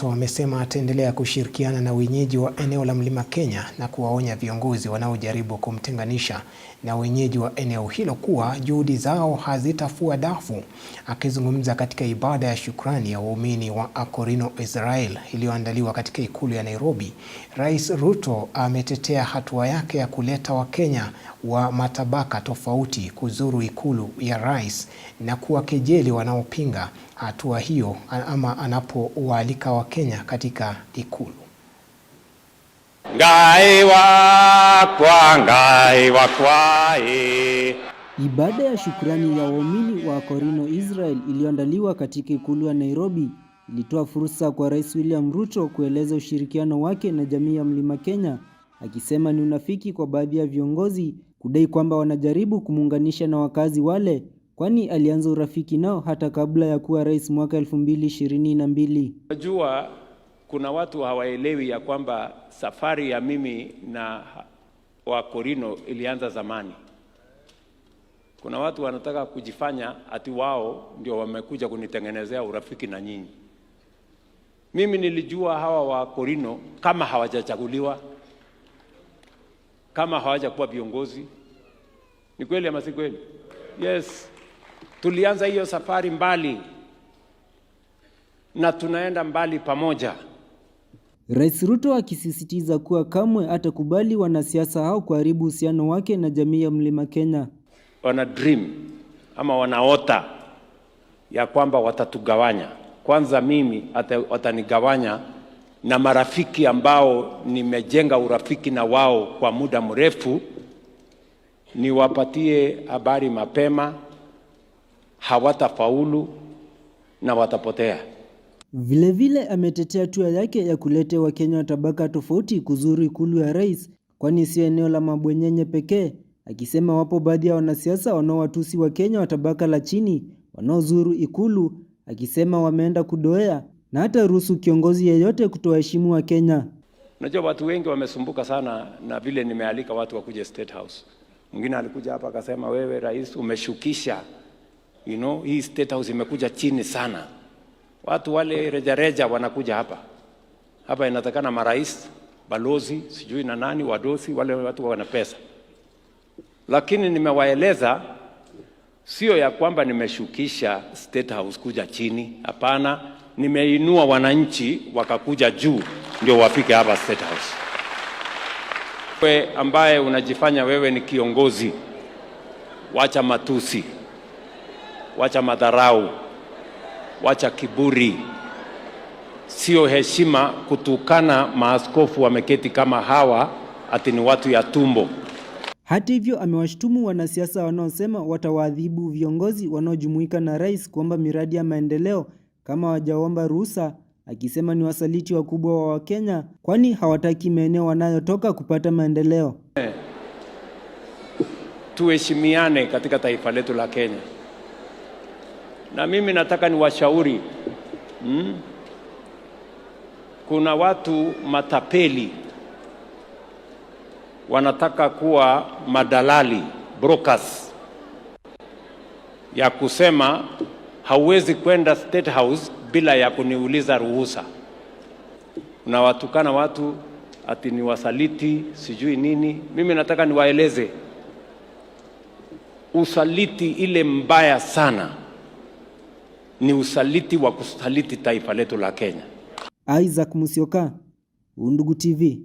Amesema ataendelea kushirikiana na wenyeji wa eneo la Mlima Kenya na kuwaonya viongozi wanaojaribu kumtenganisha na wenyeji wa eneo hilo kuwa juhudi zao hazitafua dafu. Akizungumza katika ibada ya shukrani ya waumini wa Akorino Israel iliyoandaliwa katika ikulu ya Nairobi, Rais Ruto ametetea hatua yake ya kuleta Wakenya wa matabaka tofauti kuzuru ikulu ya rais na kuwakejeli wanaopinga hatua hiyo ama anapowaalika Wakenya katika ikulu. Ngai wakwa, Ngai wakwa. Ibada ya shukrani ya waumini wa Akorino Israel iliyoandaliwa katika ikulu ya Nairobi ilitoa fursa kwa Rais William Ruto kueleza ushirikiano wake na jamii ya Mlima Kenya, akisema ni unafiki kwa baadhi ya viongozi kudai kwamba wanajaribu kumuunganisha na wakazi wale, kwani alianza urafiki nao hata kabla ya kuwa rais mwaka 2022. Najua kuna watu hawaelewi ya kwamba safari ya mimi na Akorino ilianza zamani. Kuna watu wanataka kujifanya ati wao ndio wamekuja kunitengenezea urafiki na nyinyi. Mimi nilijua hawa Akorino kama hawajachaguliwa, kama hawajakuwa viongozi. Ni kweli ama si kweli? Yes. Tulianza hiyo safari mbali na tunaenda mbali pamoja. Rais Ruto akisisitiza kuwa kamwe atakubali wanasiasa hao kuharibu uhusiano wake na jamii ya Mlima Kenya. Wana dream ama wanaota ya kwamba watatugawanya. Kwanza mimi watanigawanya na marafiki ambao nimejenga urafiki na wao kwa muda mrefu, niwapatie habari mapema, hawatafaulu na watapotea. Vilevile ametetea hatua yake ya kuleta Wakenya wa tabaka tofauti kuzuru ikulu ya rais, kwani sio eneo la mabwenyenye pekee, akisema wapo baadhi ya wanasiasa wanaowatusi Wakenya wa tabaka la chini wanaozuru ikulu, akisema wameenda kudoea na hata ruhusu kiongozi yeyote kutoheshimu Wakenya. Unajua watu wengi wamesumbuka sana na vile nimealika watu wakuje State House. Mwingine alikuja hapa akasema, wewe rais umeshukisha, hii State House imekuja chini sana. Watu wale reja wanakuja hapa. Hapa inatakana marais, balozi, sijui na nani, wadosi, wale watu wana pesa. Lakini nimewaeleza sio ya kwamba nimeshukisha State House kuja chini. Hapana, nimeinua wananchi wakakuja juu ndio wafike hapa State House. Wewe ambaye unajifanya wewe ni kiongozi, wacha matusi, wacha madharau, wacha kiburi. Sio heshima kutukana maaskofu wameketi kama hawa ati ni watu ya tumbo. Hata hivyo amewashtumu wanasiasa wanaosema watawaadhibu viongozi wanaojumuika na rais kuomba miradi ya maendeleo kama hawajaomba ruhusa, akisema ni wasaliti wakubwa wa Wakenya kwani hawataki maeneo wanayotoka kupata maendeleo. Tuheshimiane katika taifa letu la Kenya. Na mimi nataka niwashauri, kuna watu matapeli wanataka kuwa madalali, brokers, ya kusema hauwezi kwenda State House bila ya kuniuliza ruhusa. Unawatukana watu ati ni wasaliti, sijui nini. Mimi nataka niwaeleze, usaliti ile mbaya sana ni usaliti wa kusaliti taifa letu la Kenya. Isaac Musyoka, Undugu TV.